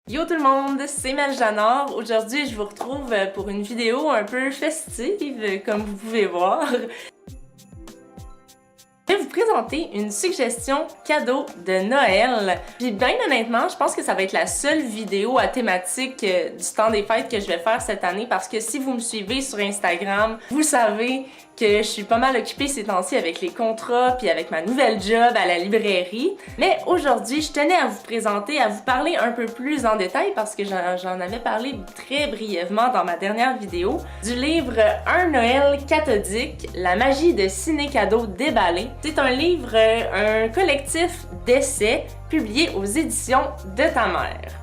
Yo tout le monde, c'est Mel Janard. Aujourd'hui, je vous retrouve pour une vidéo un peu festive, comme vous pouvez voir. Je vais vous présenter une suggestion cadeau de Noël. Puis bien honnêtement, je pense que ça va être la seule vidéo à thématique du temps des fêtes que je vais faire cette année parce que si vous me suivez sur Instagram, vous savez que je suis pas mal occupée ces temps-ci avec les contrats puis avec ma nouvelle job à la librairie. Mais aujourd'hui, je tenais à vous présenter, à vous parler un peu plus en détail parce que j'en avais parlé très brièvement dans ma dernière vidéo du livre Un Noël cathodique, la magie de ciné-cadeaux déballé. C'est un livre, un collectif d'essais publié aux éditions de ta mère.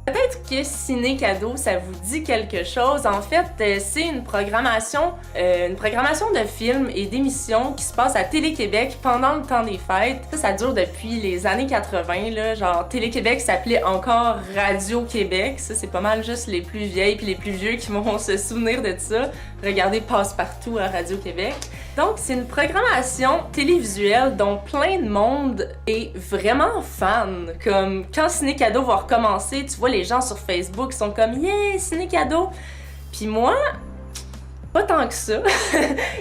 Peut-être que ciné-cadeau, ça vous dit quelque chose. En fait, c'est une programmation de films et d'émissions qui se passe à Télé-Québec pendant le temps des fêtes. Ça dure depuis les années 80, là. Genre, Télé-Québec s'appelait encore Radio-Québec. Ça, c'est pas mal juste les plus vieilles puis les plus vieux qui vont se souvenir de ça. Regardez Passe-Partout à Radio-Québec. Donc, c'est une programmation télévisuelle dont plein de monde est vraiment fan. Comme quand Ciné-Cadeau va recommencer, tu vois les gens sur Facebook sont comme « Yeah, Ciné-Cadeau! » Puis moi, pas tant que ça.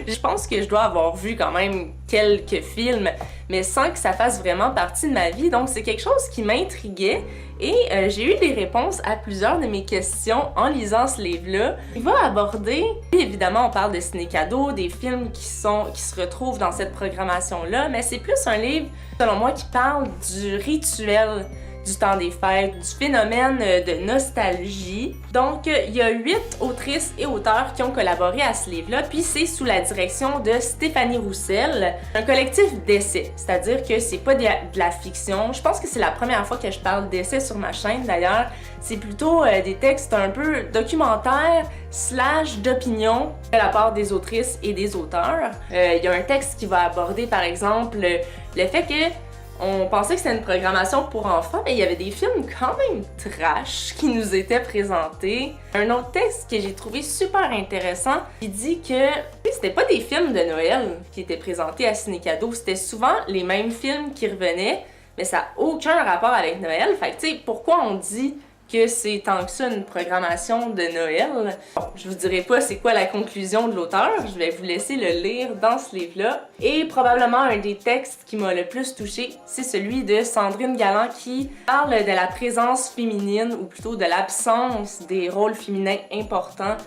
Je pense que je dois avoir vu quand même quelques films, mais sans que ça fasse vraiment partie de ma vie. Donc c'est quelque chose qui m'intriguait et j'ai eu des réponses à plusieurs de mes questions en lisant ce livre-là. Il va aborder, évidemment on parle de ciné-cadeaux, des films qui se retrouvent dans cette programmation-là, mais c'est plus un livre, selon moi, qui parle du rituel du temps des fêtes, du phénomène de nostalgie. Donc, il y a 8 autrices et auteurs qui ont collaboré à ce livre-là, puis c'est sous la direction de Stéphanie Roussel, un collectif d'essais, c'est-à-dire que c'est pas de la fiction. Je pense que c'est la première fois que je parle d'essais sur ma chaîne, d'ailleurs. C'est plutôt des textes un peu documentaires / d'opinion de la part des autrices et des auteurs. Il y a un texte qui va aborder, par exemple, le fait que on pensait que c'était une programmation pour enfants, mais il y avait des films quand même trash qui nous étaient présentés. Un autre texte que j'ai trouvé super intéressant, qui dit que c'était pas des films de Noël qui étaient présentés à Ciné-Cadeau, c'était souvent les mêmes films qui revenaient, mais ça n'a aucun rapport avec Noël. Fait que tu sais, pourquoi on dit que c'est tant que ça une programmation de Noël? Bon, je vous dirai pas c'est quoi la conclusion de l'auteur, je vais vous laisser le lire dans ce livre-là. Et probablement un des textes qui m'a le plus touchée, c'est celui de Sandrine Galland qui parle de la présence féminine, ou plutôt de l'absence des rôles féminins importants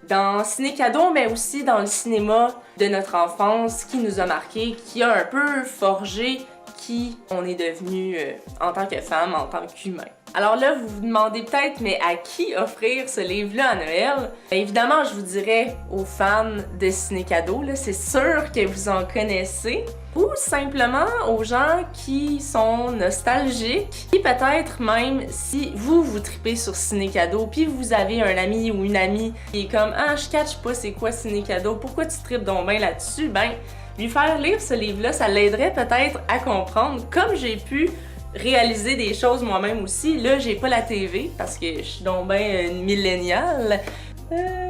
dans Ciné-Cadeau, mais aussi dans le cinéma de notre enfance qui nous a marqué, qui a un peu forgé qui on est devenu en tant que femme, en tant qu'humain. Alors là, vous vous demandez peut-être, mais à qui offrir ce livre-là à Noël? Bien, évidemment, je vous dirais aux fans de Ciné-Cadeau, c'est sûr que vous en connaissez, ou simplement aux gens qui sont nostalgiques, et peut-être même si vous tripez sur Ciné-Cadeau, puis vous avez un ami ou une amie qui est comme « Ah, je catch pas c'est quoi Ciné-Cadeau, pourquoi tu tripes donc bien là-dessus? » Ben, lui faire lire ce livre-là, ça l'aiderait peut-être à comprendre, comme j'ai pu réaliser des choses moi-même aussi. Là, j'ai pas la TV parce que je suis donc ben une milléniale.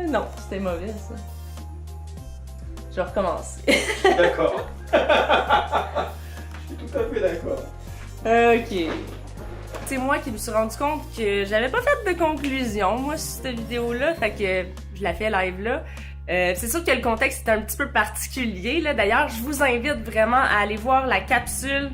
Non, c'était mauvais ça. Je vais recommencer. D'accord. Je suis tout à fait d'accord. Ok. C'est moi qui me suis rendu compte que j'avais pas fait de conclusion, moi, sur cette vidéo-là, fait que je la fais live là. C'est sûr que le contexte est un petit peu particulier, là. D'ailleurs, je vous invite vraiment à aller voir la capsule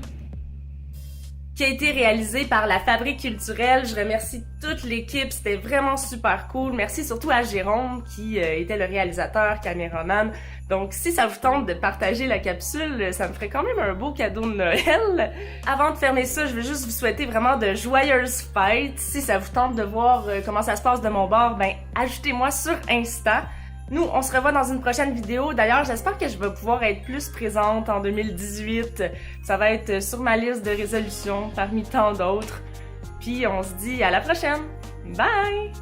qui a été réalisée par la Fabrique culturelle. Je remercie toute l'équipe, c'était vraiment super cool. Merci surtout à Jérôme qui était le réalisateur, caméraman. Donc si ça vous tente de partager la capsule, ça me ferait quand même un beau cadeau de Noël. Avant de fermer ça, je veux juste vous souhaiter vraiment de joyeuses fêtes. Si ça vous tente de voir comment ça se passe de mon bord, ben ajoutez-moi sur Insta. Nous, on se revoit dans une prochaine vidéo. D'ailleurs, j'espère que je vais pouvoir être plus présente en 2018. Ça va être sur ma liste de résolutions parmi tant d'autres. Puis on se dit à la prochaine. Bye!